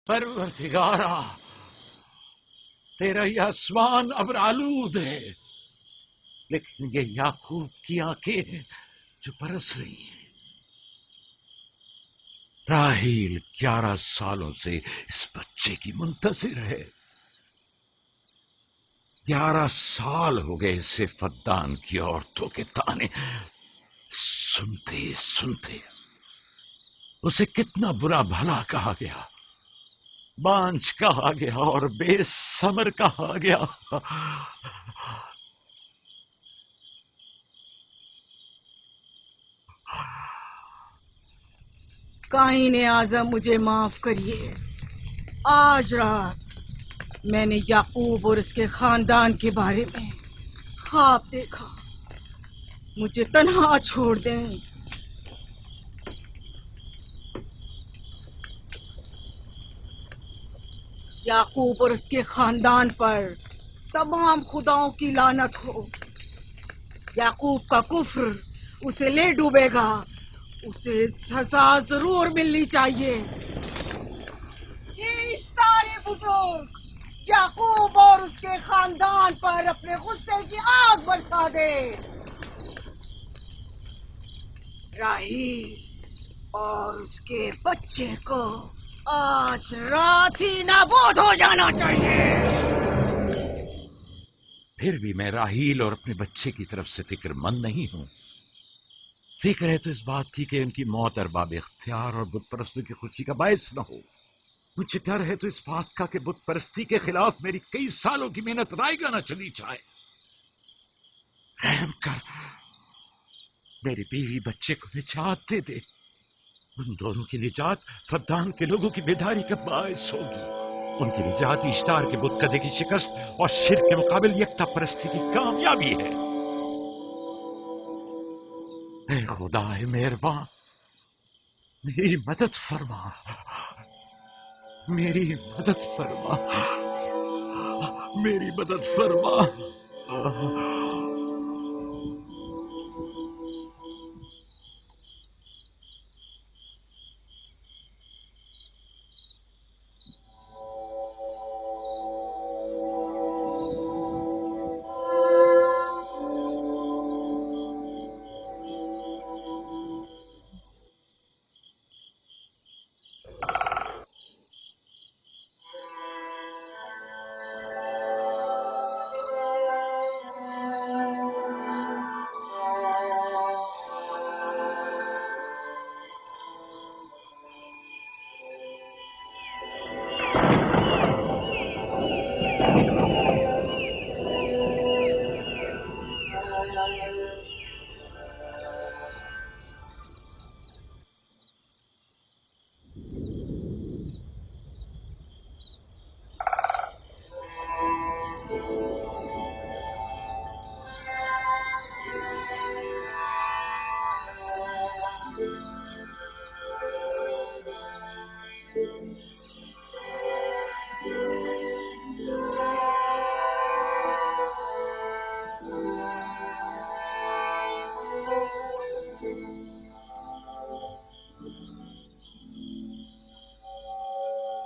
پروردگارا، تیرا یہ آسمان ابر آلود ہے، لیکن یہ یعقوب کی آنکھیں جو برس رہی ہیں۔ راحیل 11 سالوں سے اس بچے کی منتظر ہے۔ 11 سال ہو گئے اسے فدان کی عورتوں کے طعنے سنتے سنتے۔ اسے کتنا برا بھلا کہا گیا، بانجھ کہا گیا اور بے ثمر کہا گیا۔ قائن اعظم مجھے معاف کریے، آج رات میں نے یعقوب اور اس کے خاندان کے بارے میں خواب دیکھا، مجھے تنہا چھوڑ دیں۔ یعقوب اور اس کے خاندان پر تمام خداؤں کی لعنت ہو۔ یعقوب کا کفر اسے لے ڈوبے گا، اسے سزا ضرور ملنی چاہیے۔ یہ اشتار بزرگ یعقوب اور اس کے خاندان پر اپنے غصے کی آگ برسا دے۔ راحیل اور اس کے بچے کو آج رات ہی نابود ہو جانا چاہیے۔ پھر بھی میں راحیل اور اپنے بچے کی طرف سے فکر مند نہیں ہوں۔ فکر ہے تو اس بات کی کہ ان کی موت ارباب اختیار اور بت پرستوں کی خوشی کا باعث نہ ہو۔ مجھے ڈر ہے تو اس بات کا کہ بت پرستی کے خلاف میری کئی سالوں کی محنت رائے گا نہ چلی جائے۔ رحم کر، میری بیوی بچے کو نجات دے دے۔ ان دونوں کی نجات فدان کے لوگوں کی بیداری کا باعث ہوگی۔ ان کی نجات اشتار کے بت کدے کی شکست اور شرک کے مقابل یکتا پرستی کی کامیابی ہے۔ اے خدا مہربان، میری مدد فرما، میری مدد فرما، میری مدد فرما۔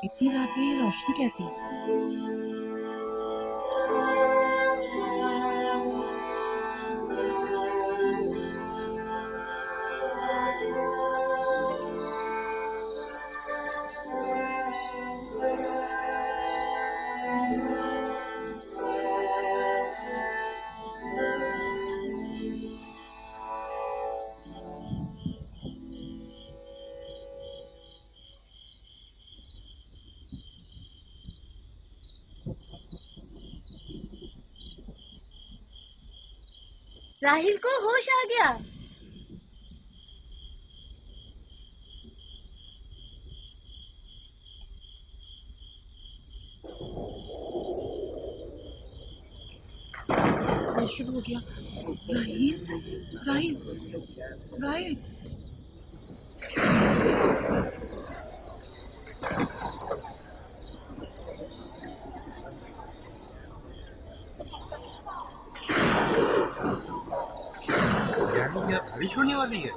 اتنی رات میں یہ روشنی کیسی؟ راحیل کو ہوش آ گیا۔ شروع ہو گیا۔ راحیل راحیل راحیل کیا بارش ہونے والی ہے؟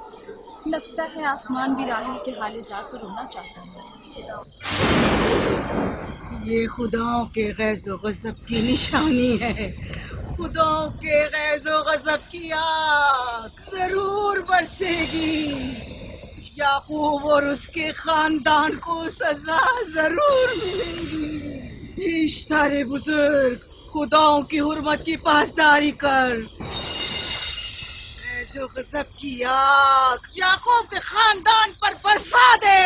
لگتا ہے آسمان بھی راحیل کے حال جا کر رونا چاہتا ہے۔ یہ خداؤں کے غیظ و غضب کی نشانی ہے، خداؤں کے غیظ و غضب کی آگ ضرور برسے گی، یعقوب اور اس کے خاندان کو سزا ضرور ملے گی۔ اشتر بزرگ، خداؤں کی حرمت کی پاسداری کر، غیظ و غضب کی آگ یعقوب کے خاندان پر برسا دے۔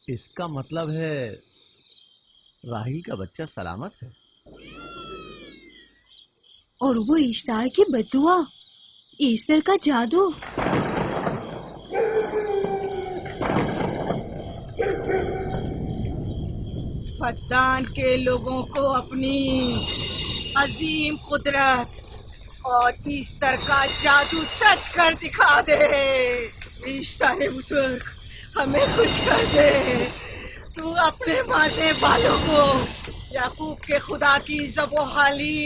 اس کا مطلب ہے راحیل کا بچہ سلامت ہے، اور وہ اشتار کی بددعا، ایسٹر کا جادو۔ فدان کے لوگوں کو اپنی عظیم قدرت اور ایسٹر کا جادو سچ کر دکھا دے۔ ایسٹر بزرگ، ہمیں خوش کر دے، تو اپنے مانے بالوں کو یعقوب کے خدا کی ذب و حالی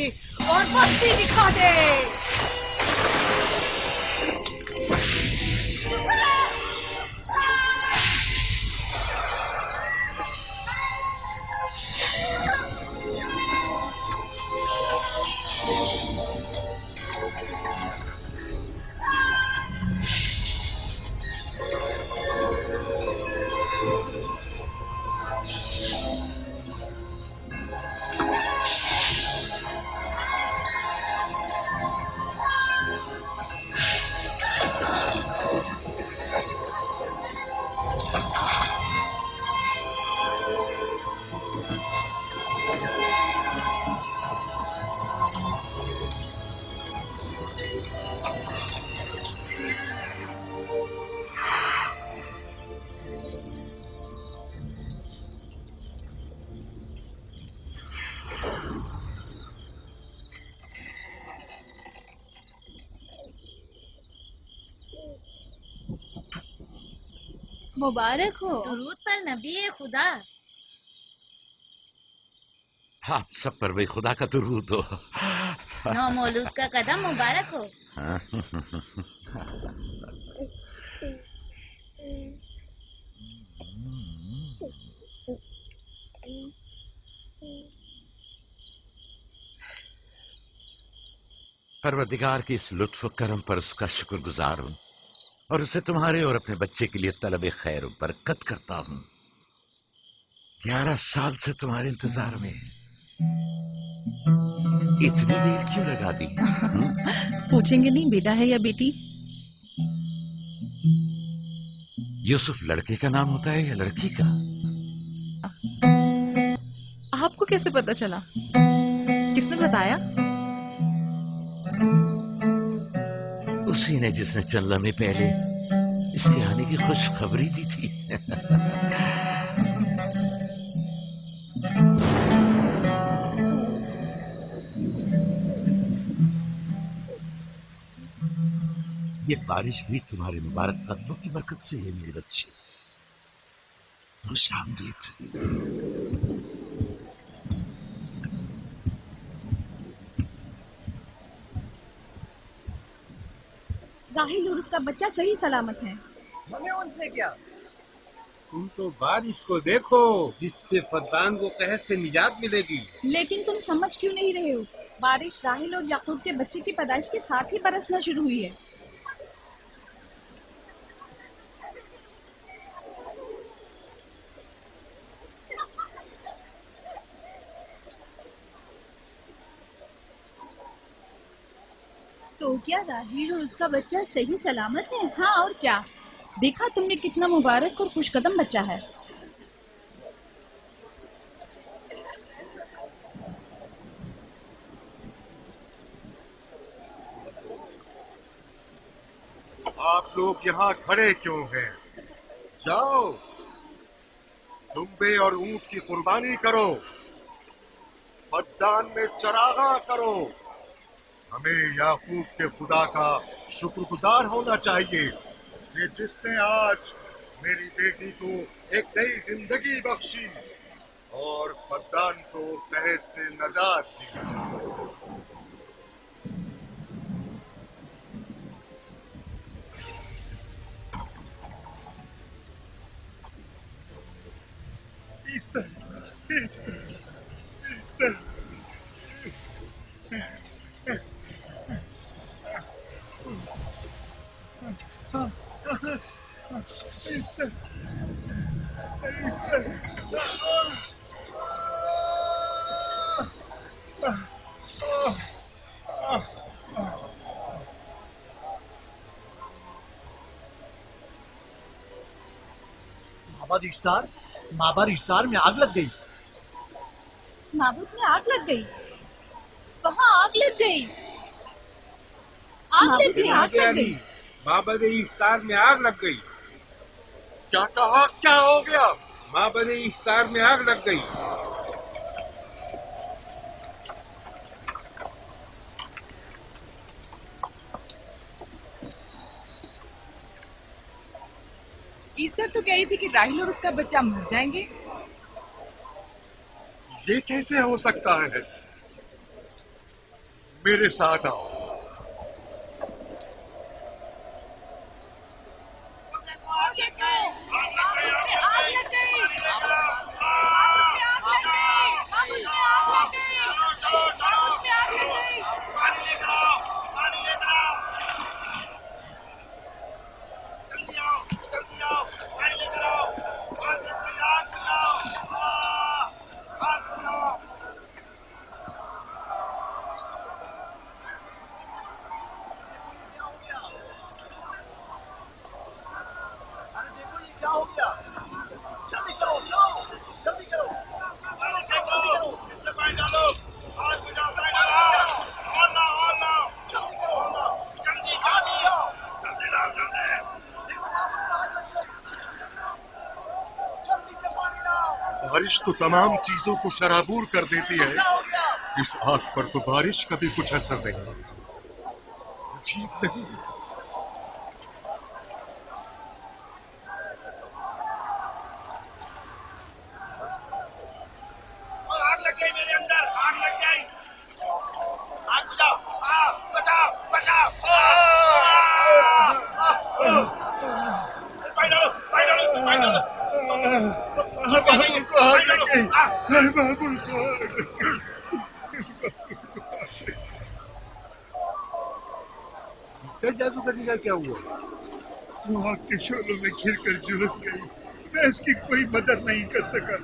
اور مستی دکھا دے۔ مبارک ہو درود پر نبی خدا۔ آپ سب پر بھی خدا کا درود ہو۔ نو مولود کا قدم مبارک ہو۔ پروردگار کی اس لطف و کرم پر اس کا شکر گزار ہوں، اور اسے تمہارے اور اپنے بچے کے لیے طلب خیر و برکت کرتا ہوں۔ 11 سال سے تمہارے انتظار میں اتنی دیر کیوں لگا دی؟ پوچھیں گے نہیں بیٹا ہے یا بیٹی؟ یوسف لڑکے کا نام ہوتا ہے یا لڑکی کا؟ آپ کو کیسے پتا چلا؟ کس نے بتایا؟ اسی نے جس نے چند لمحے پہلے اس کے آنے کی خوشخبری دی تھی۔ یہ بارش بھی تمہارے مبارک قدموں کی برکت سے ہے میرے بچے۔ خوش آمدید۔ راحیل اور اس کا بچہ صحیح سلامت ہے۔ ہمیں ان سے کیا؟ تم تو بارش کو دیکھو، جس سے فدان کو قحط سے نجات ملے گی۔ لیکن تم سمجھ کیوں نہیں رہے ہو؟ بارش راحیل اور یعقوب کے بچے کی پیدائش کے ساتھ ہی برسنا شروع ہوئی ہے۔ تو کیا راہیل اور اس کا بچہ صحیح سلامت ہے؟ ہاں اور کیا، دیکھا تم نے کتنا مبارک اور خوش قدم بچہ ہے۔ آپ لوگ یہاں کھڑے کیوں ہیں؟ جاؤ دمبے اور اونٹ کی قربانی کرو، بدان میں چراغاں کرو۔ ہمیں یعقوب کے خدا کا شکر گزار ہونا چاہیے کہ جس نے آج میری بیٹی کو ایک نئی زندگی بخشی اور بدان کو قحط سے نجات دی۔ مابر اشتار میں آگ لگ گئی۔ معبود میں آگ لگ گئی؟ کہاں آگ لگ گئی؟ آگ لگ گئی؟ معبد افطار میں آگ لگ گئی۔ کیا کہا؟ کیا ہو گیا؟ معبد افطار میں آگ لگ گئی۔ ایسٹر تو کہہ رہی تھی کہ راہیل اور اس کا بچہ مر جائیں گے۔ یہ کیسے ہو سکتا ہے؟ میرے ساتھ آؤ۔ بارش تو تمام چیزوں کو شرابور کر دیتی ہے، اس آگ پر تو بارش کا بھی کچھ اثر نہیں۔ عجیب نہیں؟ آگ لگ گئی میرے اندر، آگ لگ گئی، آگ بجھاؤ، بچاؤ بچاؤ، جادوگرنی کا کیا ہوا؟ وہ آگ کے شعلوں میں گھر کر جھلس گئی، میں اس کی کوئی مدد نہیں کر سکا۔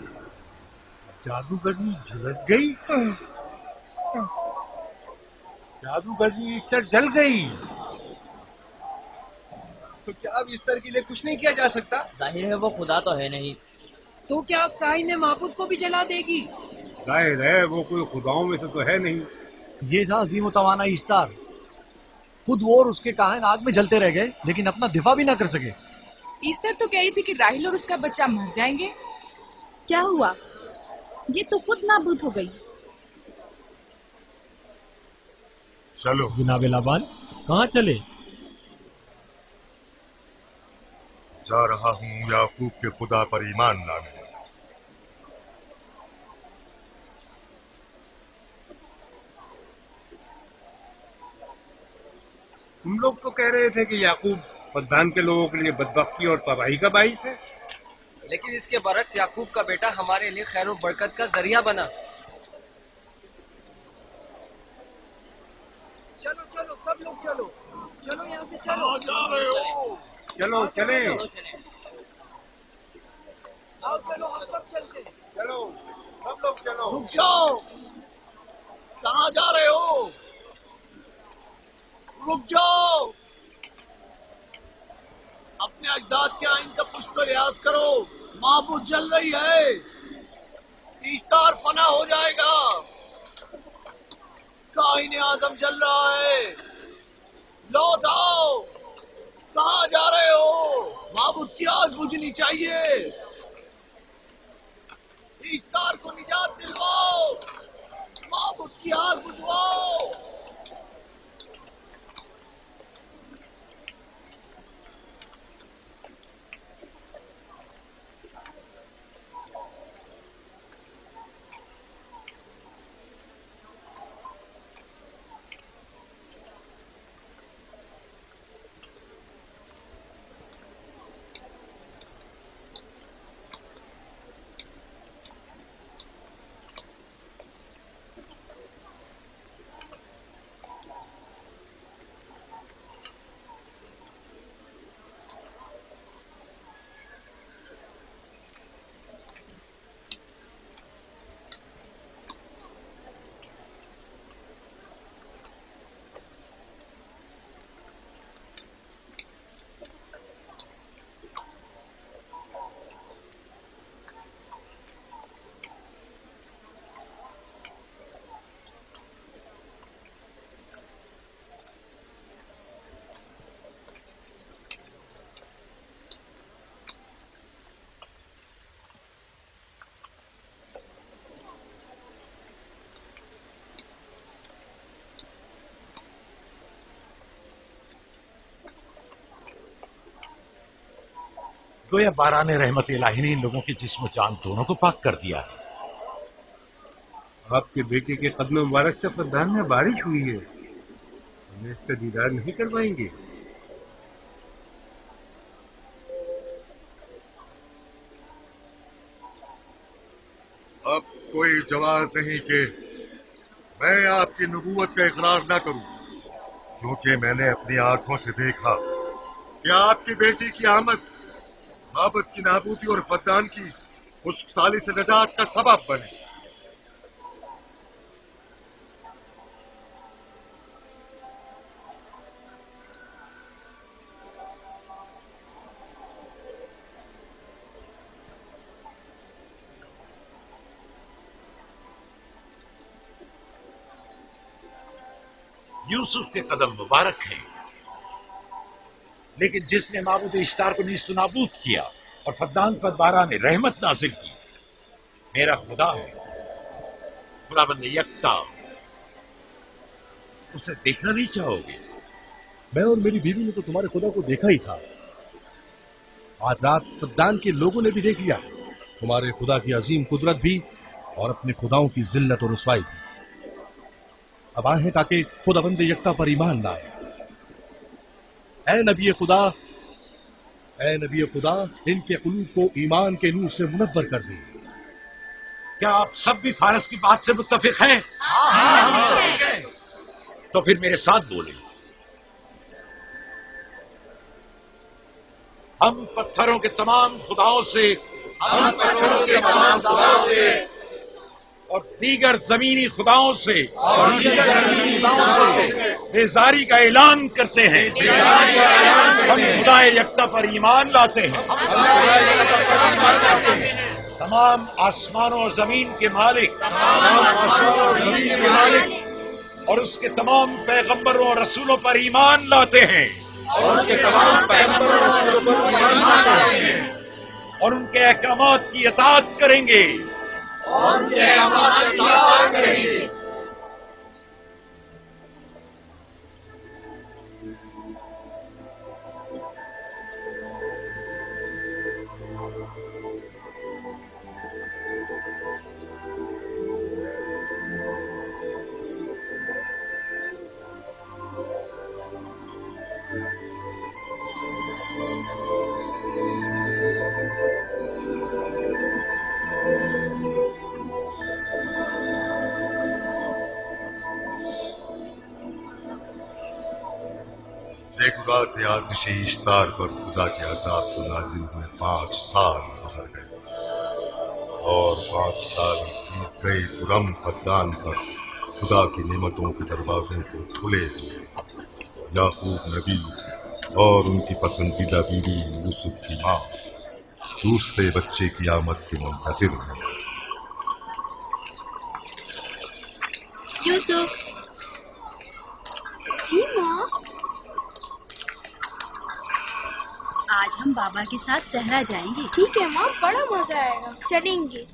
جادوگرنی جھلس گئی؟ جادوگرنی ایسٹر جل گئی؟ تو کیا اب ایسٹر کے لیے کچھ نہیں کیا جا سکتا؟ ظاہر ہے وہ خدا تو ہے نہیں۔ تو کیا کائن معبود کو بھی جلا دے گی؟ ظاہر ہے وہ کوئی خداؤں میں سے تو ہے نہیں۔ یہ تھا عظیم و توانا اشتار، خود وہ اور اس کے کاہن آگ میں جلتے رہ گئے لیکن اپنا دفاع بھی نہ کر سکے۔ ایسٹر تو کہہ رہی تھی کہ راہیل اور اس کا بچہ مر جائیں گے۔ کیا ہوا؟ یہ تو خود نابود ہو گئی۔ چلو جناب لابان کہاں چلے؟ جا رہا ہوں یعقوب کے خدا پر ایمان لانے۔ تم لوگ تو کہہ رہے تھے کہ یعقوب بدان کے لوگوں کے لیے بدبختی اور تباہی کا باعث ہے، لیکن اس کے برعکس یعقوب کا بیٹا ہمارے لیے خیر و برکت کا ذریعہ بنا۔ چلو چلو سب لوگ چلو، چلو یہاں سے چلو۔ چلو چلیں، آؤ چلو ہم سب چلتے ہیں۔ چلو سب لوگ چلو۔ رک جاؤ، کہاں جا رہے ہو؟ رک جاؤ، اپنے اجداد کے آئین کا پشت و لحاظ کرو، معبود جل رہی ہے، ایستار فنا ہو جائے گا، کائن اعظم جل رہا ہے، لوٹ آؤ، کہاں جا رہے ہو؟ معبود کی آگ بجھنی چاہیے، ایستار کو نجات دلواؤ، معبود کی آگ بجھواؤ۔ گویا باران رحمت الہی نے ان لوگوں کے جسم و جان دونوں کو پاک کر دیا ہے۔ آپ کے بیٹے کے قدم مبارک سے فردان میں بارش ہوئی ہے، ہمیں اس کا دیدار نہیں کروائیں گے؟ اب کوئی جواز نہیں کہ میں آپ کی نبوت کا اقرار نہ کروں، کیونکہ میں نے اپنی آنکھوں سے دیکھا کہ آپ کی بیٹی کی آمد معبد کی نابودی اور فقدان کی خشک سالی سے نجات کا سبب بنے۔ یوسف کے قدم مبارک ہیں، لیکن جس نے معبود اشتار کو نیست و نابود کیا اور فقدان پر باران رحمت نازل کی، میرا خدا ہے، خداوند یکتا۔ اسے دیکھنا نہیں چاہو گے؟ میں اور میری بیوی نے تو تمہارے خدا کو دیکھا ہی تھا، آج رات فقدان کے لوگوں نے بھی دیکھ لیا تمہارے خدا کی عظیم قدرت بھی اور اپنے خداؤں کی ذلت اور رسوائی بھی۔ اب آئے ہیں تاکہ خداوند یکتا پر ایمان لائے۔ اے نبی خدا، اے نبی خدا، ان کے قلوب کو ایمان کے نور سے منور کر دیں۔ کیا آپ سب بھی فارس کی بات سے متفق ہیں؟ تو پھر میرے ساتھ بولیں۔ ہم پتھروں کے تمام خداؤں سے اور دیگر زمینی خداؤں سے بیزاری کا اعلان کرتے ہیں۔ ہم خدا یکتا پر ایمان لاتے ہیں۔ تمام آسمانوں اور زمین کے مالک اور اس کے تمام پیغمبروں اور رسولوں پر ایمان لاتے ہیں اور ان کے احکامات کی اطاعت کریں گے۔ زیگورات آتش اشتار پر خدا کے عذاب کو نازل ہوئے 5 سال گزر گئے اور 5 سال بیت گئے پرم فقدان پر خدا کی نعمتوں کے دروازے کو کھلے ہوئے۔ याकूब नबी और उनकी पसंदीदा बीवी यूसुफ की माँ दूसरे बच्चे की आमद के मुंतजिर हैं। यूसुफ। जी माँ। आज हम बाबा के साथ सहरा जाएंगे। ठीक है माँ, बड़ा मजा आएगा, चलेंगे।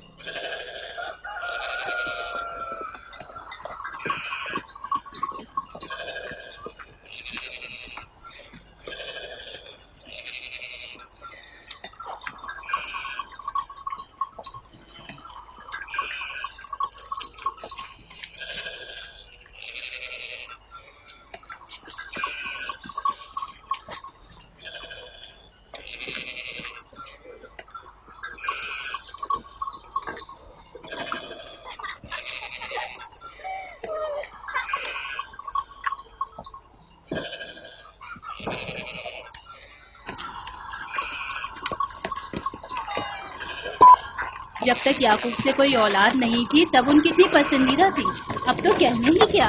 जब तक याकूब से कोई औलाद नहीं थी तब उनकी इतनी पसंदीदा थी, अब तो कहने ही क्या।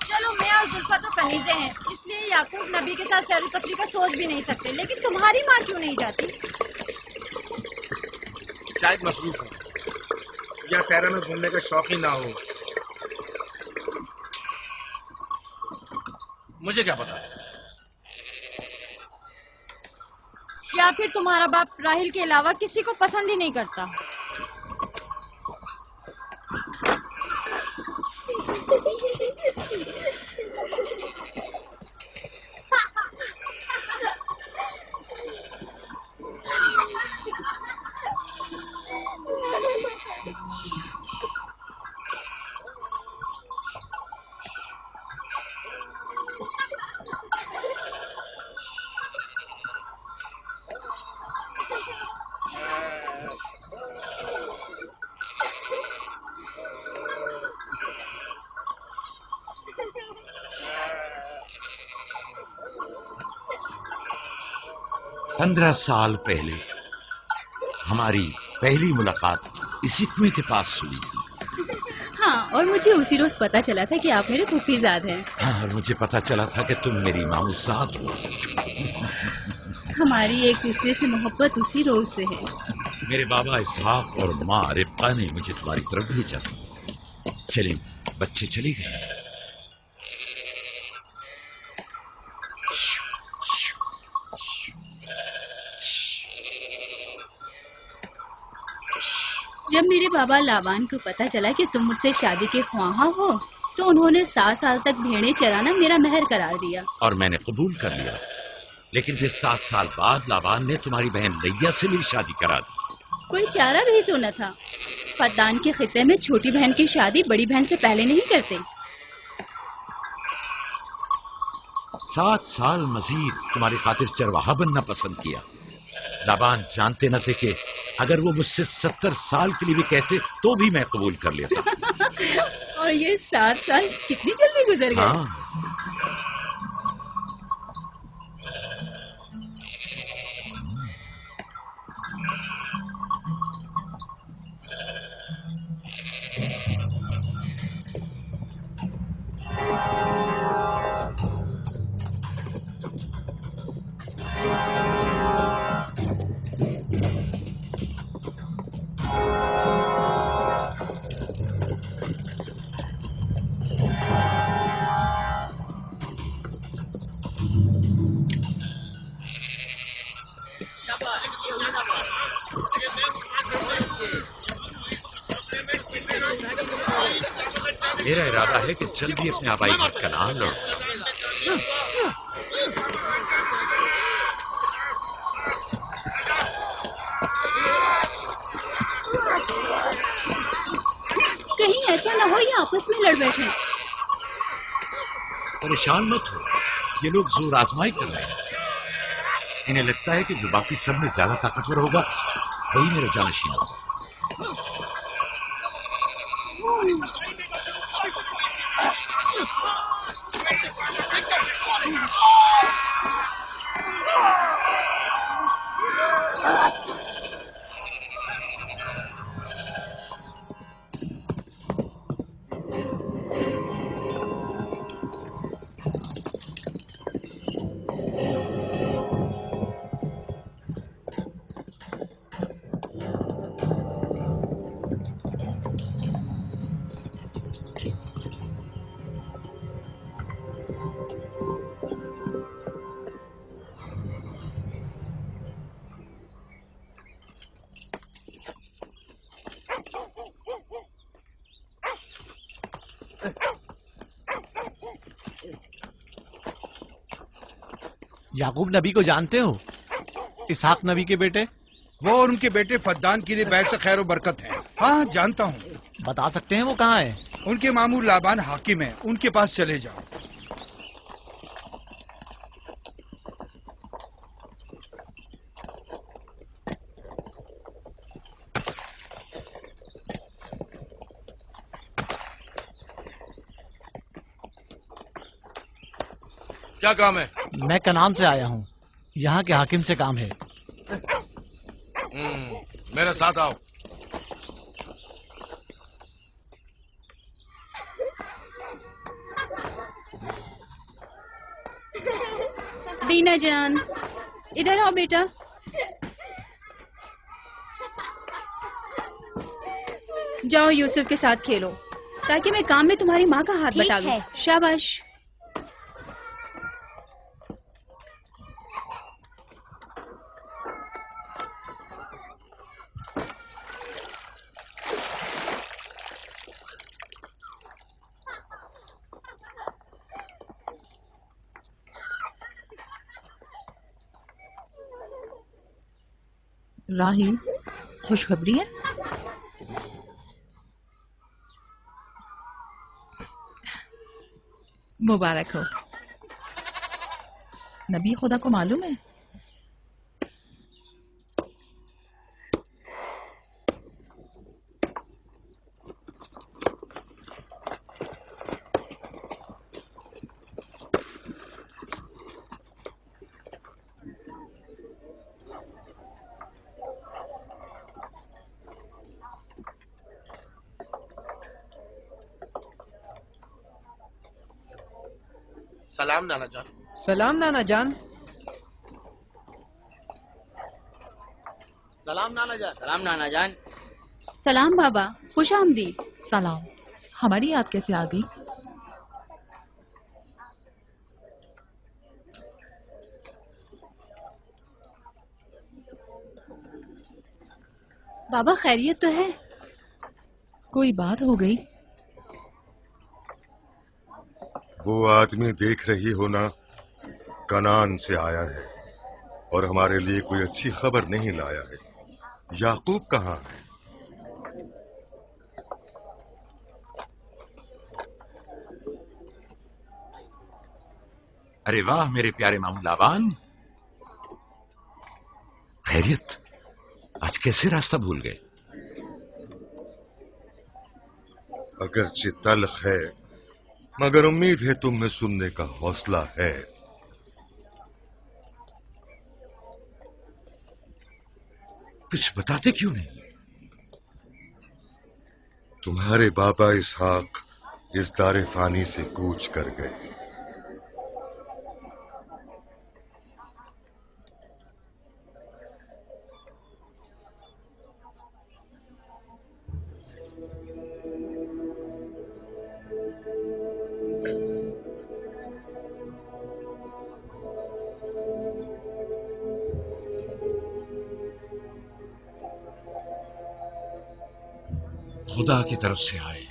चलो मैं और जुल्फा तो कहीं से हैं, इसलिए याकूब नबी के साथ सैर तफरी का सोच भी नहीं सकते, लेकिन तुम्हारी माँ क्यों नहीं जाती? शायद मसरूफ हो या शहर में घूमने का शौक ही ना हो। मुझे क्या पता। या फिर तुम्हारा बाप राहिल के अलावा किसी को पसंद ही नहीं करता। पंद्रह साल पहले हमारी पहली मुलाकात इसी कुएं के पास हुई थी। हाँ, और मुझे उसी रोज पता चला था कि आप मेरे फूफीजाद हैं। हाँ, और मुझे पता चला था कि तुम मेरी मामूजाद हो। हमारी एक दूसरे से मोहब्बत उसी रोज से है। मेरे बाबा इसहाक और माँ रिब्का ने मुझे तुम्हारी तरफ भेजा। चलें, बच्चे चले गए। जब मेरे बाबा लाबान को पता चला कि तुम मुझसे शादी के ख्वाहा हो, तो उन्होंने 7 साल तक भेड़ें चराना मेरा महर करार दिया। और मैंने कबूल कर लिया। लेकिन फिर 7 साल बाद लाबान ने तुम्हारी बहन लैया से मेरी शादी करा दी। कोई चारा भी तो न था। फद्दान के खित्ते में छोटी बहन की शादी बड़ी बहन से पहले नहीं करते। 7 साल मजीद तुम्हारी खातिर चरवाहा बनना पसंद किया। लाबान जानते न थे कि अगर वो मुझसे 70 साल के लिए भी कहते तो भी मैं कबूल कर लेता। और ये 7 साल कितनी जल्दी गुजर गए। हाँ। मेरा इरादा है कि जल्दी अपने आबाई घर का नाम लो। कहीं ऐसा न हो ये आपस में लड़ बैठे। परेशान मत हो, ये लोग जोर आजमाई कर रहे हैं। इन्हें लगता है कि जो बाकी सब में ज्यादा ताकतवर होगा वही मेरा जानशीन होगा। याकूब नबी को जानते हो? इसहाक नबी के बेटे? वो और उनके बेटे फद्दान के लिए बैत खैर और बरकत है। हाँ जानता हूँ। बता सकते हैं वो कहाँ है? उनके मामू लाबान हाकिम है, उनके पास चले जाओ। क्या काम है? मैं कनान से आया हूँ, यहाँ के हाकिम से काम है। मेरे साथ आओ। दीना जान, इधर आओ बेटा। जाओ यूसुफ के साथ खेलो, ताकि मैं काम में तुम्हारी माँ का हाथ बटा दूं। शाबाश। राहील, खुशखबरी है? मुबारक हो। नबी खुदा को मालूम है? सलाम नाना जान। सलाम नाना जान। सलाम नाना जान। सलाम नाना जान। सलाम बाबा, खुश आमदीद। सलाम। हमारी याद कैसे आ गई? बाबा खैरियत तो है? कोई बात हो गई? वो आदमी देख रही हो ना, कनान से आया है और हमारे लिए कोई अच्छी खबर नहीं लाया है। याकूब कहाँ है? अरे वाह मेरे प्यारे मामू लाबान, खैरियत? आज कैसे रास्ता भूल गए? अगरचे तल्ख है, मगर उम्मीद है तुम में सुनने का हौसला है। कुछ बताते क्यों नहीं? तुम्हारे बाबा इसहाक इस दारे फानी से कूच कर गए। खुदा की तरफ से आए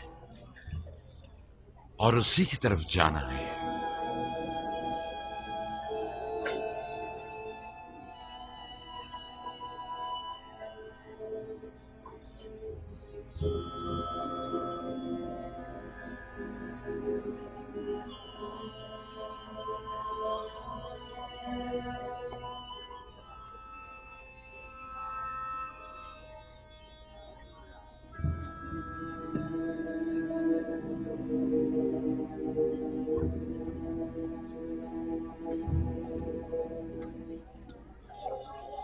और उसी की तरफ जाना है।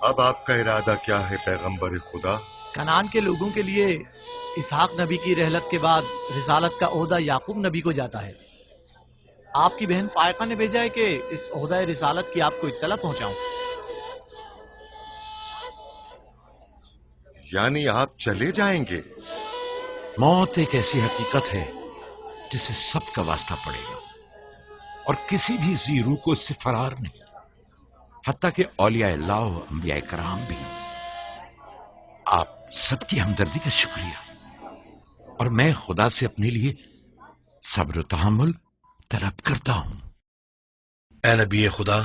अब आपका इरादा क्या है पैगंबर खुदा? कनान के लोगों के लिए इसहाक नबी की रहलत के बाद रिसालत का ओहदा याकूब नबी को जाता है। आपकी बहन फायका ने भेजा है कि इस ओहदा रिसालत की आपको इत्तला पहुंचाऊं। यानी आप चले जाएंगे? मौत एक ऐसी हकीकत है जिसे सबका वास्ता पड़ेगा और किसी भी जी रूह को इससे फरार नहीं, हत्ता कि औलिया अल्लाह और अंबिया कराम भी। आप सबकी हमदर्दी का शुक्रिया, और मैं खुदा से अपने लिए सब्र तहम्मुल तलब करता हूं। ए नबी खुदा,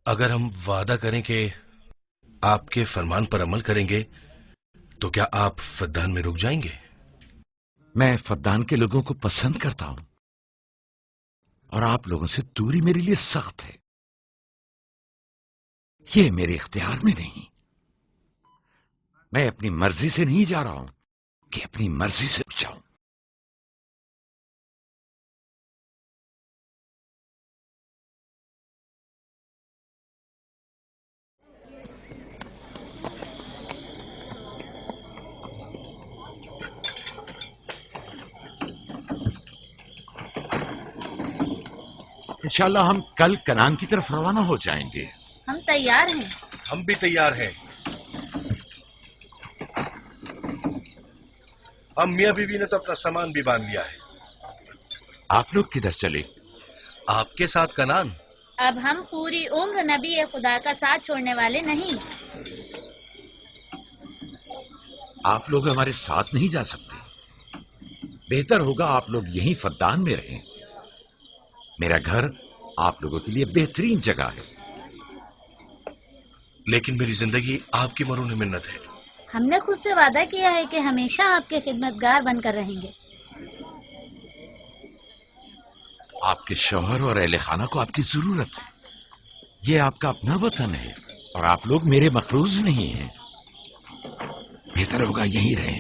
अगर हम वादा करें कि आपके फरमान पर अमल करेंगे तो क्या आप फद्दान में रुक जाएंगे? मैं फद्दान के लोगों को पसंद करता हूं और आप लोगों से दूरी मेरे लिए सख्त है। ये मेरे इख्तियार में नहीं। मैं अपनी मर्जी से नहीं जा रहा हूं कि अपनी मर्जी से जाऊं। इंशाल्लाह हम कल कनान की तरफ रवाना हो जाएंगे। हम तैयार हैं। हम भी तैयार हैं। हम मियां बीवी ने तो अपना सामान भी बांध लिया है। आप लोग किधर चले? आपके साथ कनान। अब हम पूरी उम्र नबी खुदा का साथ छोड़ने वाले नहीं। आप लोग हमारे साथ नहीं जा सकते। बेहतर होगा आप लोग यहीं फद्दान में रहें। मेरा घर आप लोगों के लिए बेहतरीन जगह है। लेकिन मेरी जिंदगी आपकी मरून मिन्नत है। हमने खुद से वादा किया है कि हमेशा आपके खिदमतगार बनकर रहेंगे। आपके शौहर और अहले खाना को आपकी जरूरत है। ये आपका अपना वतन है और आप लोग मेरे मफरूज नहीं हैं। बेहतर होगा यहीं रहें।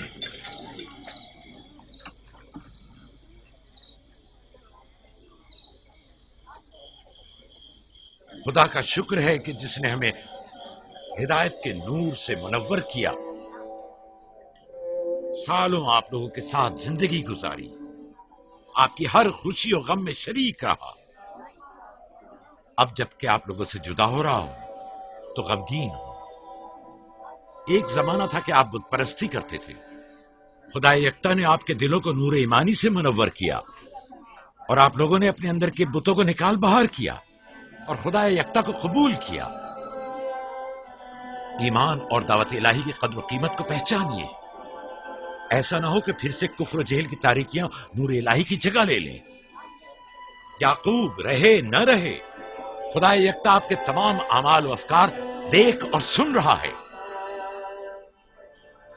खुदा का शुक्र है कि जिसने हमें हिदायत के नूर से मुनव्वर किया। सालों आप लोगों के साथ जिंदगी गुजारी, आपकी हर खुशी और गम में शरीक रहा। अब जबकि आप लोगों से जुदा हो रहा हूं तो गमगीन हूं। एक जमाना था कि आप बुत परस्ती करते थे। खुदा यकता ने आपके दिलों को नूर ईमानी से मुनव्वर किया और आप लोगों ने अपने अंदर के बुतों को निकाल बाहर किया और खुदा यकता को कबूल किया। ईमान और दावत इलाही की कद्र कीमत को पहचानिए। ऐसा ना हो कि फिर से कुफ्र जेल की तारीकियां नूर इलाही की जगह ले लें। याकूब रहे न रहे, खुदा यकता आपके तमाम अमाल व अफकार देख और सुन रहा है।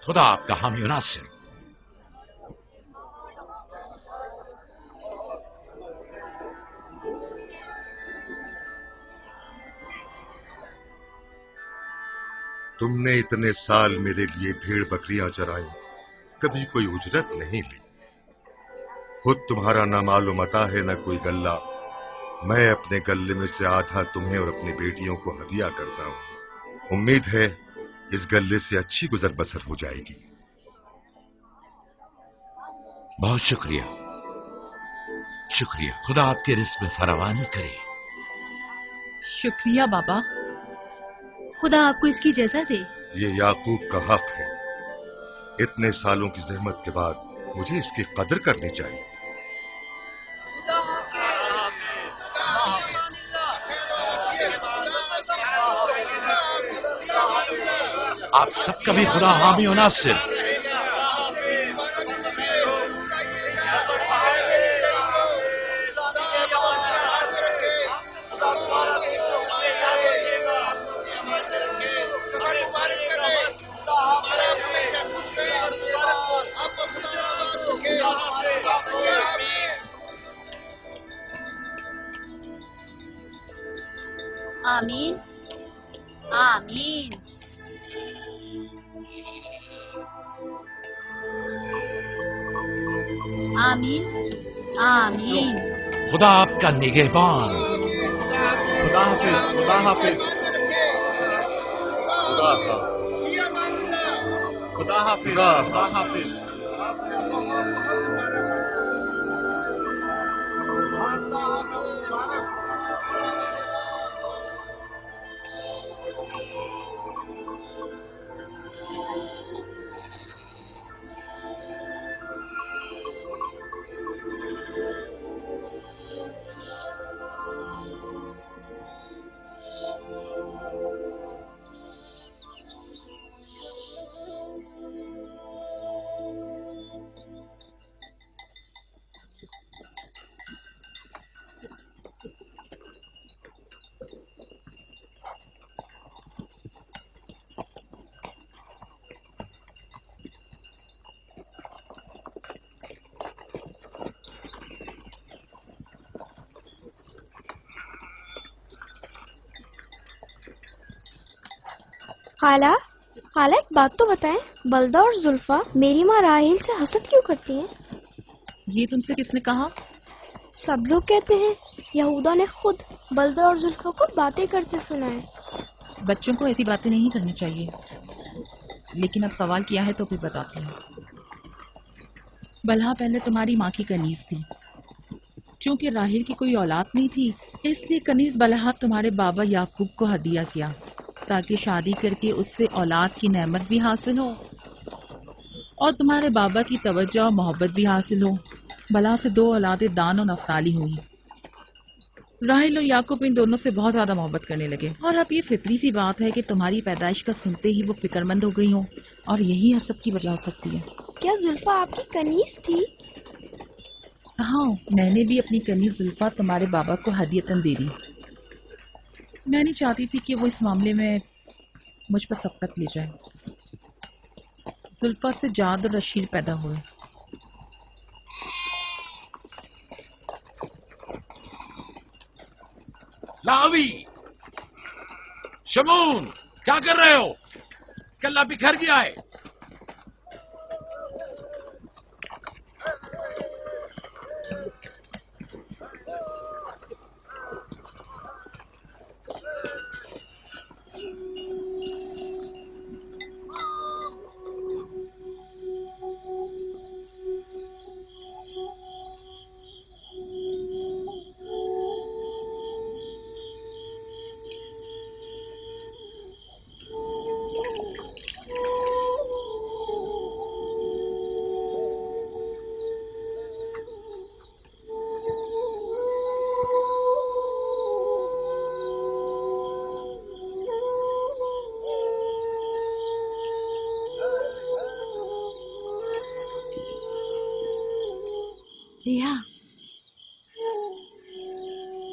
खुदा आपका हामी और नासिर। तुमने इतने साल मेरे लिए भेड़ बकरियां चराई, कभी कोई उजरत नहीं ली। खुद तुम्हारा ना मालूम अता है न कोई गल्ला। मैं अपने गल्ले में से आधा तुम्हें और अपनी बेटियों को हदिया करता हूं। उम्मीद है इस गल्ले से अच्छी गुजर बसर हो जाएगी। बहुत शुक्रिया, शुक्रिया। खुदा आपके रिस्क में फरावानी करे। शुक्रिया बाबा। खुदा आपको इसकी जज़ा दे। ये याकूब का हक है। इतने सालों की जहमत के बाद मुझे इसकी कदर करनी चाहिए। आप सबका भी खुदा हामी और नासिर। आमीन आमीन। आमीन आमीन। खुदा आपका निगहबान। खुदा हाफिज, खुदा हाफिज, खुदा हाफिज, खुदा हाफिज, खुदा हाफिज। खाला खाला एक बात तो बताएं, बलदा और जुल्फा मेरी माँ राहिल से हसद क्यों करती हैं? ये तुमसे किसने कहा? सब लोग कहते हैं यहूदा ने खुद बलदा और जुल्फा को बातें करते सुना है। बच्चों को ऐसी बातें नहीं करनी चाहिए, लेकिन अब सवाल किया है तो फिर बताती हूँ। बलहा पहले तुम्हारी माँ की कनीज थी। चूंकि राहिल की कोई औलाद नहीं थी, इसलिए कनीज बलहा तुम्हारे बाबा याकूब को हदिया किया, ताकि शादी करके उससे औलाद की नेमत भी हासिल हो और तुम्हारे बाबा की तवज्जो और मोहब्बत भी हासिल हो। बलहा से 2 औलादें दान और नफ्ताली हुई। राहिल और याकूब इन दोनों से बहुत ज्यादा मोहब्बत करने लगे, और अब ये फितरी सी बात है कि तुम्हारी पैदाइश का सुनते ही वो फिक्रमंद हो गई हो, और यही हसद की वजह हो सकती है। क्या जुल्फा आपकी कनीज थी? हाँ, मैंने भी अपनी कनीज जुल्फा तुम्हारे बाबा को हदियतन दे दी। मैं नहीं चाहती थी कि वो इस मामले में मुझ पर सबकत ले जाए। जुल्फा से जाद और रशीद पैदा हुए। लावी, शमून, क्या कर रहे हो? कल्ला बिखर गया है।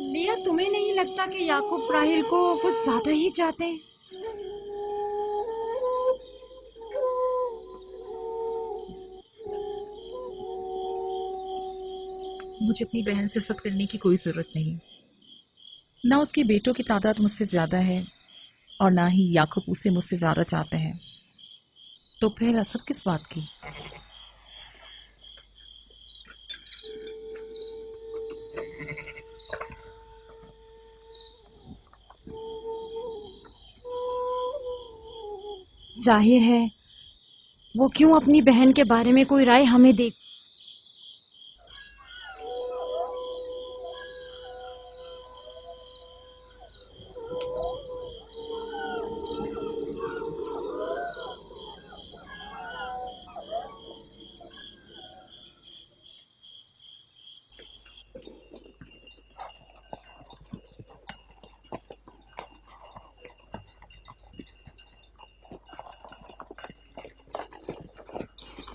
लिया, तुम्हें नहीं लगता कि याकूब राहिल को कुछ ज्यादा ही चाहते हैं? मुझे अपनी बहन से हसद करने की कोई जरूरत नहीं। ना उसके बेटों की तादाद मुझसे ज्यादा है और ना ही याकूब उसे मुझसे ज्यादा चाहते हैं, तो फिर हसद किस बात की? जाहिर है वो क्यों अपनी बहन के बारे में कोई राय हमें दे।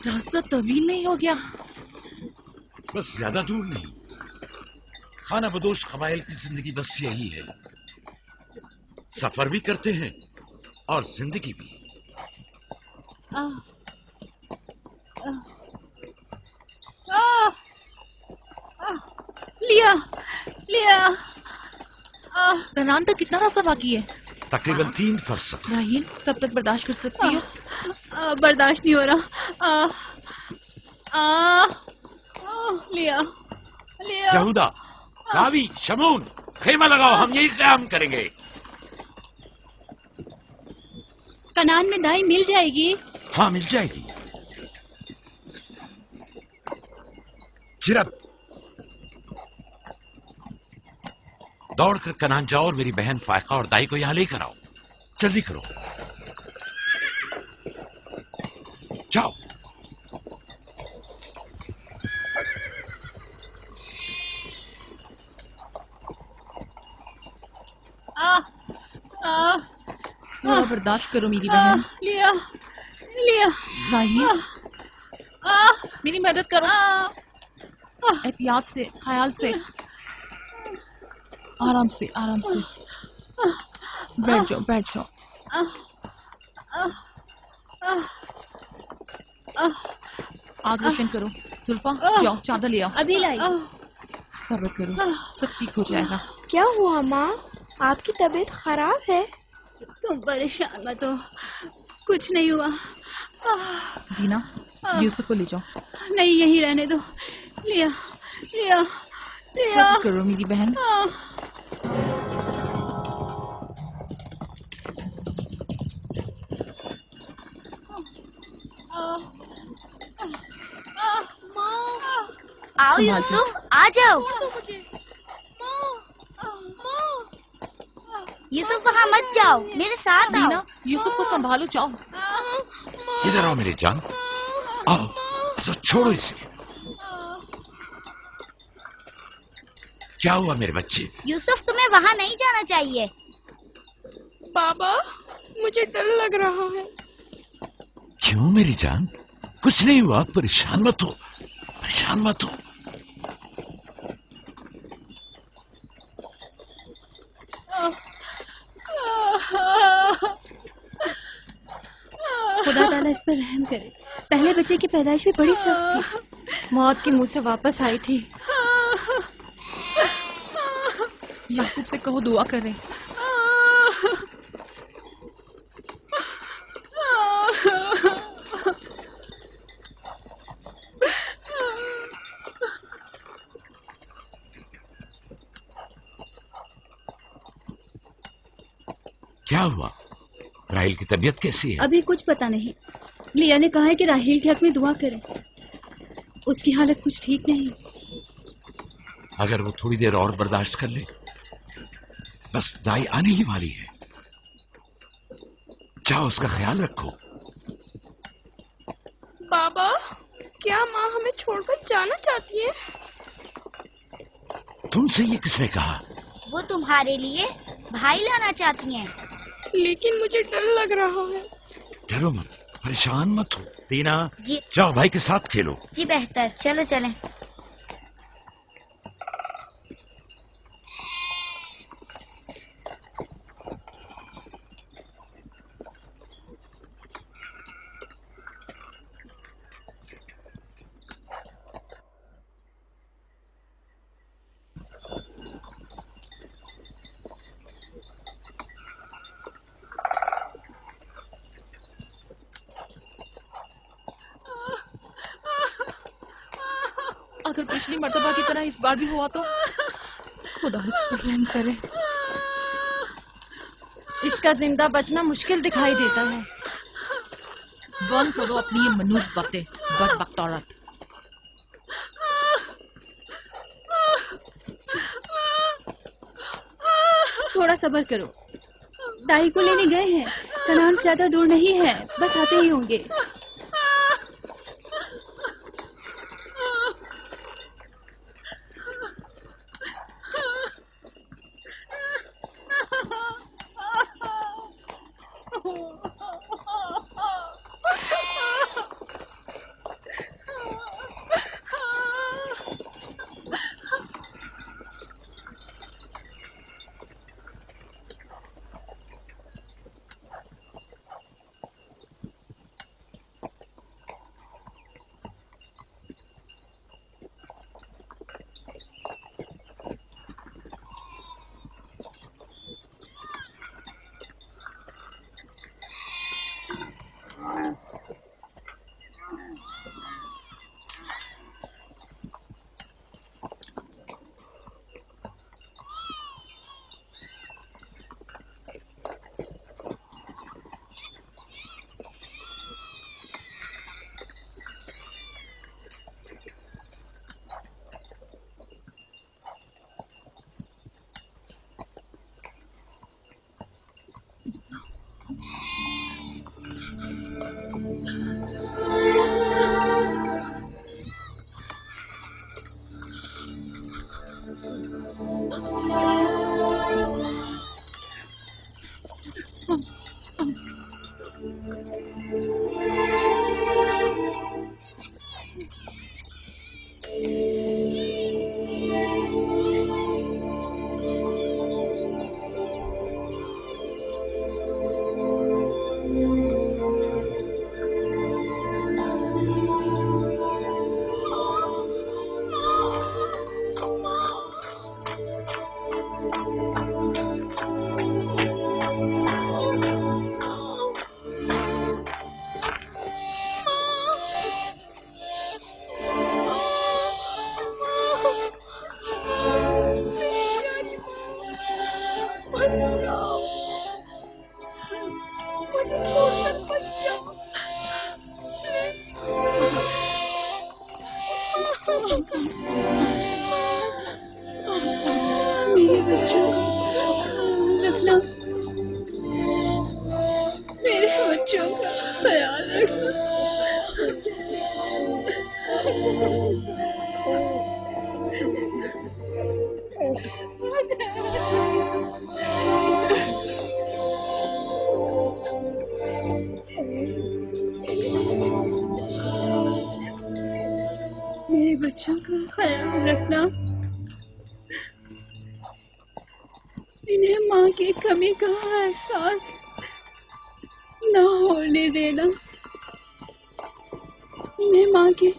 रास्ता तवील नहीं हो गया? बस ज्यादा दूर नहीं। खाना बदोश कबाइल की जिंदगी बस यही है, सफर भी करते हैं और जिंदगी भी। लिया लिया। कनान तक कितना रास्ता बाकी है? तकरीबन 3 फरसख। राहील, कब तक बर्दाश्त कर सकती हो? बर्दाश्त नहीं हो रहा। लिया लिया। यहूदा, रावी, शमून, खेमा लगाओ, हम यही क़याम करेंगे। कनान में दाई मिल जाएगी? हाँ, मिल जाएगी। चिरब, दौड़कर कनान जाओ और मेरी बहन फायका और दाई को यहां लेकर आओ। जल्दी करो, जाओ। थोड़ा बर्दाश्त करो मेरी बहन। लिया लिया। राहील, मेरी मदद करो। एहतियात से, ख्याल से, आराम से, आराम से। बैठ जाओ, बैठ जाओ। आग रोशन करो। जुल्फा, जाओ चादर ले आओ। अभी लाई। सब्र करो, सब ठीक हो जाएगा। क्या हुआ माँ? आपकी तबीयत खराब है? तुम परेशान मत हो, कुछ नहीं हुआ। दीना, यूसुफ को ले जाओ। नहीं, यहीं रहने दो। लिया लिया लिया। मत करो मेरी बहन। आओ यूसुफ, आ जाओ। यूसुफ वहाँ मत जाओ, मेरे साथ आओ। दीना, यूसुफ को संभालो, जाओ। इधर आओ मेरी जान, आओ। तो छोड़ो इसे। क्या हुआ मेरे बच्चे? यूसुफ, तुम्हें वहाँ नहीं जाना चाहिए। बाबा, मुझे डर लग रहा है। क्यों मेरी जान? कुछ नहीं हुआ, परेशान मत हो, परेशान मत हो। खुदा ताला इस पर रहम करे। पहले बच्चे की पैदाइश भी बड़ी सख्त थी, मौत के मुंह से वापस आई थी। याकूब से कहो दुआ करें। क्या हुआ? राहिल की तबीयत कैसी है? अभी कुछ पता नहीं। लिया ने कहा है कि राहिल के हक में दुआ करें। उसकी हालत कुछ ठीक नहीं। अगर वो थोड़ी देर और बर्दाश्त कर ले, बस दाई आने ही वाली है। जाओ, उसका ख्याल रखो। बाबा, क्या माँ हमें छोड़कर जाना चाहती है? तुमसे ये किसने कहा? वो तुम्हारे लिए भाई लाना चाहती हैं। लेकिन मुझे डर लग रहा है। डरो मत, परेशान मत हो। दीना, जी जाओ भाई के साथ खेलो। जी बेहतर, चलो चलें। अगर पिछली मर्तबा की तरह इस बार भी हुआ तो खुदा इस पर रहम करे। इसका जिंदा बचना मुश्किल दिखाई देता है। बंद करो अपनी ये मनूस बातें, बदबख्त औरत। थोड़ा सब्र करो, दाई को लेने गए हैं। कनान ज्यादा दूर नहीं है, बस आते ही होंगे। मेरे बच्चों का रखना, मेरे बच्चों का ख्याल रखना। मेरे बच्चों का ख्याल रखना, इन्हें माँ की कमी का एहसास न होने देना, इन्हें माँ की